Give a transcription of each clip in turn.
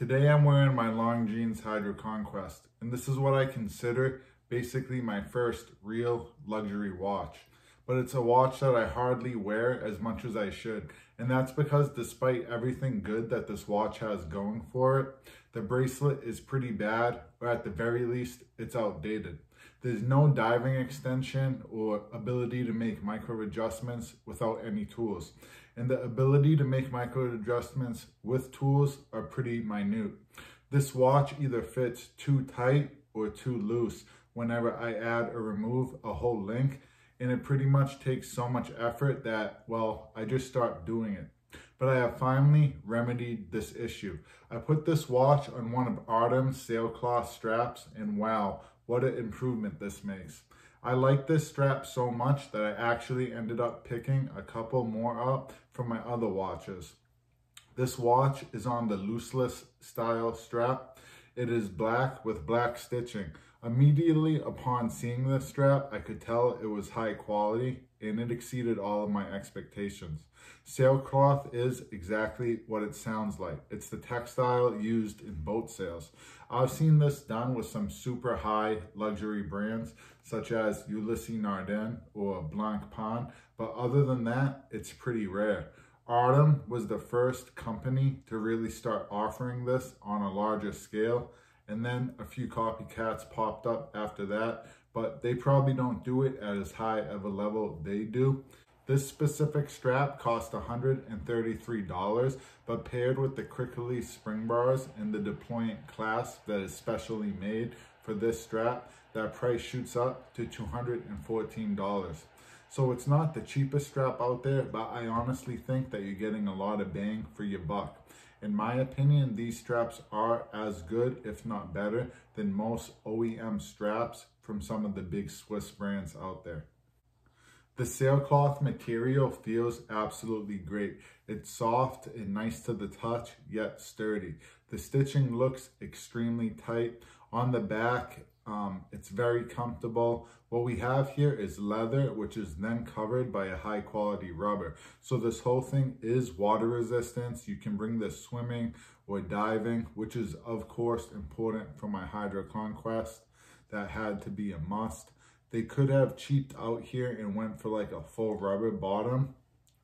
Today I'm wearing my Longines Hydroconquest, and this is what I consider basically my first real luxury watch. But it's a watch that I hardly wear as much as I should, and that's because despite everything good that this watch has going for it, the bracelet is pretty bad, or at the very least, it's outdated. There's no diving extension or ability to make micro adjustments without any tools. And the ability to make micro adjustments with tools are pretty minute. This watch either fits too tight or too loose whenever I add or remove a whole link, and it pretty much takes so much effort that, well, I just start doing it. But I have finally remedied this issue. I put this watch on one of Artem Sailcloth straps, and wow, what an improvement this makes. I like this strap so much that I actually ended up picking a couple more up from my other watches. This watch is on the looseless style strap. It is black with black stitching. Immediately upon seeing this strap, I could tell it was high quality and it exceeded all of my expectations. Sailcloth is exactly what it sounds like. It's the textile used in boat sails. I've seen this done with some super high luxury brands such as Ulysses Nardin or Blancpain, but other than that, it's pretty rare. Artem was the first company to really start offering this on a larger scale, and then a few copycats popped up after that, but they probably don't do it at as high of a level they do. This specific strap cost $133, but paired with the quick release spring bars and the deployant clasp that is specially made for this strap, that price shoots up to $214. So it's not the cheapest strap out there, but I honestly think that you're getting a lot of bang for your buck. In my opinion, these straps are as good, if not better, than most OEM straps from some of the big Swiss brands out there. The sailcloth material feels absolutely great. It's soft and nice to the touch, yet sturdy. The stitching looks extremely tight. On the back, it's very comfortable. What we have here is leather, which is then covered by a high quality rubber. So this whole thing is water resistance. You can bring this swimming or diving, which is of course important for my Hydroconquest. That had to be a must. They could have cheaped out here and went for like a full rubber bottom,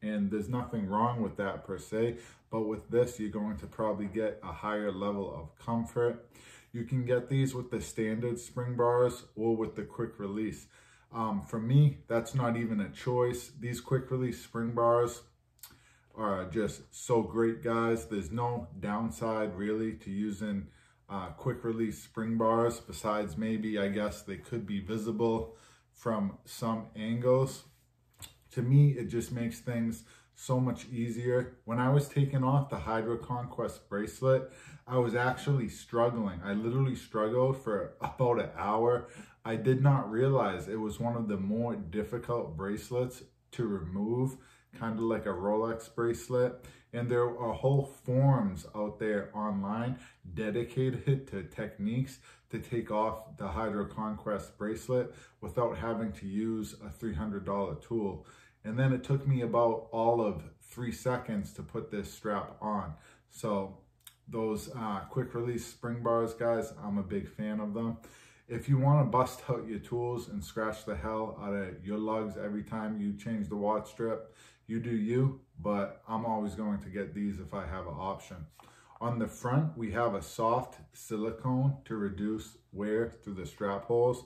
and there's nothing wrong with that per se, but with this you're going to probably get a higher level of comfort. You can get these with the standard spring bars or with the quick release. For me, that's not even a choice. These quick release spring bars are just so great, guys. There's no downside really to using quick release spring bars, besides maybe, I guess, they could be visible from some angles. To me, it just makes things so much easier. When I was taking off the Hydroconquest bracelet, I was actually struggling. I literally struggled for about an hour. I did not realize it was one of the more difficult bracelets to remove, kind of like a Rolex bracelet. And there are whole forums out there online dedicated to techniques to take off the Hydroconquest bracelet without having to use a $300 tool. And then it took me about all of 3 seconds to put this strap on. So those quick release spring bars, guys, I'm a big fan of them. If you want to bust out your tools and scratch the hell out of your lugs every time you change the watch strip, you do you, but I'm always going to get these if I have an option. On the front, we have a soft silicone to reduce wear through the strap holes.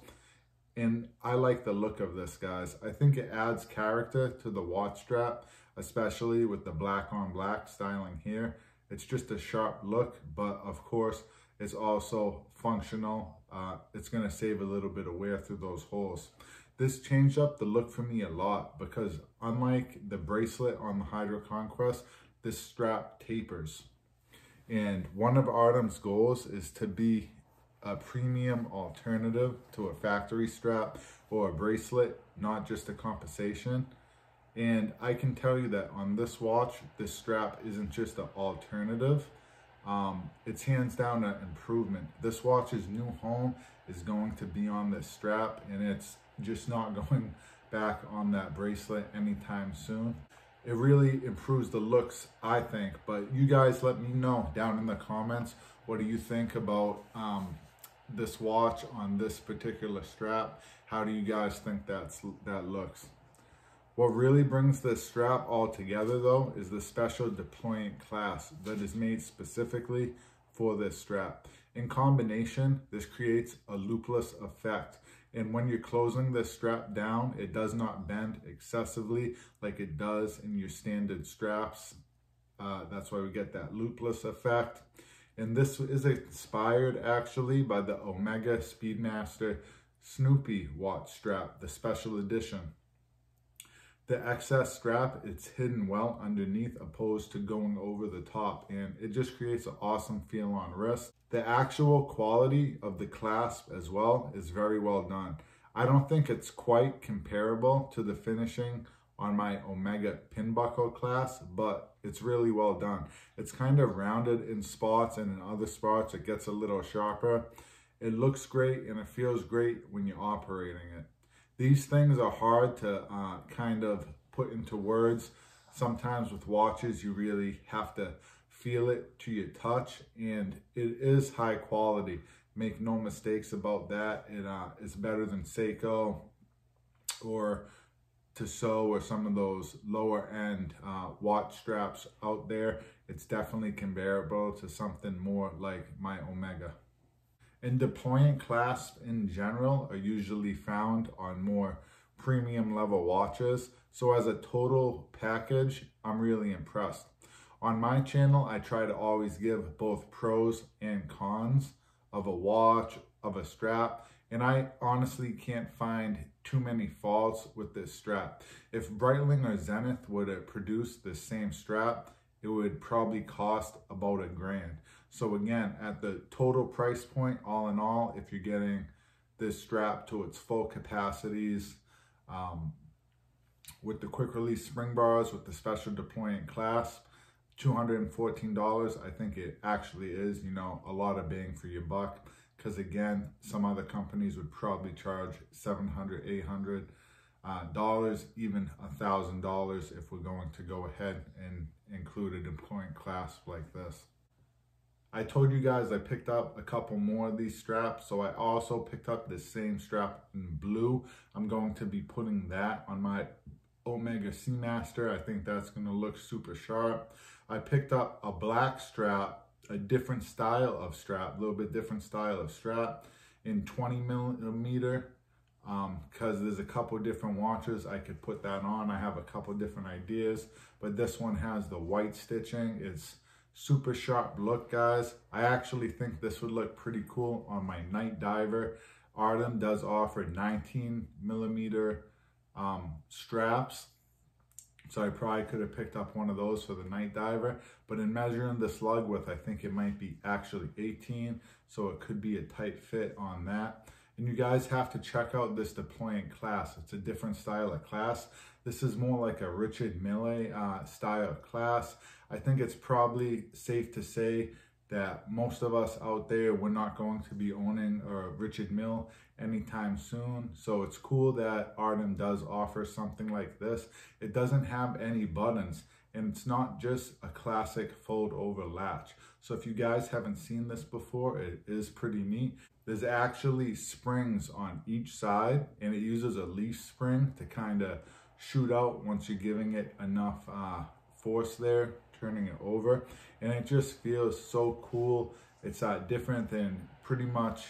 And I like the look of this, guys. I think it adds character to the watch strap, especially with the black on black styling here. It's just a sharp look, but of course, it's also functional. It's gonna save a little bit of wear through those holes. This changed up the look for me a lot because unlike the bracelet on the Hydroconquest, this strap tapers. And one of Artem's goals is to be a premium alternative to a factory strap or a bracelet, not just a compensation. And I can tell you that on this watch, this strap isn't just an alternative. It's hands down an improvement. This watch's new home is going to be on this strap, and it's just not going back on that bracelet anytime soon. It really improves the looks, I think. But you guys let me know down in the comments, what do you think about this watch on this particular strap? How do you guys think that looks? What really brings this strap all together though is the special deployant clasp that is made specifically for this strap. In combination, this creates a loopless effect. And when you're closing this strap down, it does not bend excessively like it does in your standard straps. That's why we get that loopless effect. And this is inspired actually by the Omega Seamaster Snoopy watch strap, the special edition. The excess strap, it's hidden well underneath opposed to going over the top, and it just creates an awesome feel on wrist. The actual quality of the clasp as well is very well done. I don't think it's quite comparable to the finishing on my Omega pin buckle clasp, but it's really well done. It's kind of rounded in spots, and in other spots it gets a little sharper. It looks great and it feels great when you're operating it. These things are hard to kind of put into words. Sometimes with watches, you really have to feel it to your touch, and it is high quality. Make no mistakes about that. It is better than Seiko or Tissot or some of those lower end watch straps out there. It's definitely comparable to something more like my Omega. And deployant clasps in general are usually found on more premium level watches. So as a total package, I'm really impressed. On my channel, I try to always give both pros and cons of a watch, of a strap, and I honestly can't find too many faults with this strap. If Breitling or Zenith would have produced the same strap, it would probably cost about $1,000. So again, at the total price point, all in all, if you're getting this strap to its full capacities, with the quick release spring bars, with the special deployant clasp, $214, I think it actually is, you know, a lot of bang for your buck. Because again, some other companies would probably charge $700, $800, even $1,000 if we're going to go ahead and include a deployant clasp like this. I told you guys I picked up a couple more of these straps, so I also picked up the same strap in blue. I'm going to be putting that on my Omega Seamaster. I think that's going to look super sharp. I picked up a black strap, a different style of strap, a little bit different style of strap in 20 millimeter, because there's a couple different watches I could put that on. I have a couple different ideas, but this one has the white stitching. It's super sharp look, guys. I actually think this would look pretty cool on my night diver. Artem does offer 19 millimeter straps, so I probably could have picked up one of those for the night diver, but in measuring the slug width, I think it might be actually 18, so it could be a tight fit on that. And you guys have to check out this deployant clasp. It's a different style of clasp. This is more like a Richard Mille style clasp. I think it's probably safe to say that most of us out there, we're not going to be owning a Richard Mille anytime soon. So it's cool that Artem does offer something like this. It doesn't have any buttons, and it's not just a classic fold over latch. So if you guys haven't seen this before, it is pretty neat. There's actually springs on each side, and it uses a leaf spring to kind of shoot out once you're giving it enough force there, turning it over, and it just feels so cool. It's different than pretty much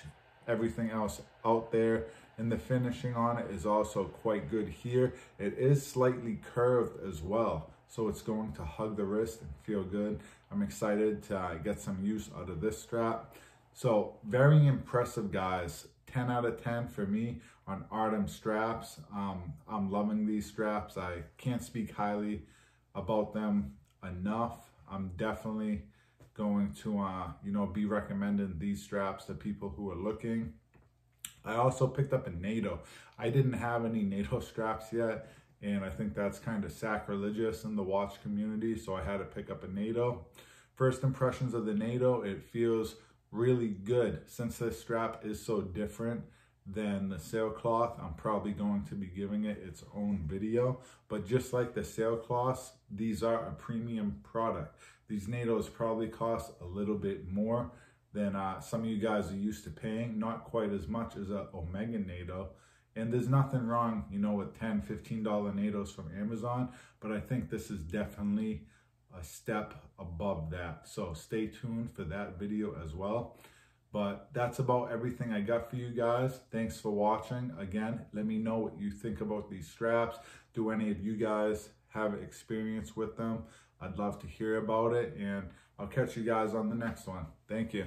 everything else out there, and the finishing on it is also quite good here. It is slightly curved as well, so it's going to hug the wrist and feel good. I'm excited to get some use out of this strap. So very impressive, guys. 10 out of 10 for me on Artem straps. I'm loving these straps. I can't speak highly about them enough. I'm definitely going to be recommending these straps to people who are looking. I also picked up a NATO. I didn't have any NATO straps yet, and I think that's kind of sacrilegious in the watch community, so I had to pick up a NATO. First impressions of the NATO, it feels really good. Since this strap is so different than the Sailcloth, I'm probably going to be giving it its own video. But just like the Sailcloth, these are a premium product. These NATOs probably cost a little bit more than some of you guys are used to paying, not quite as much as a Omega NATO. And there's nothing wrong, you know, with $10, $15 NATOs from Amazon, but I think this is definitely a step above that. So stay tuned for that video as well. But that's about everything I got for you guys. Thanks for watching. Again, let me know what you think about these straps. Do any of you guys have experience with them? I'd love to hear about it, and I'll catch you guys on the next one. Thank you.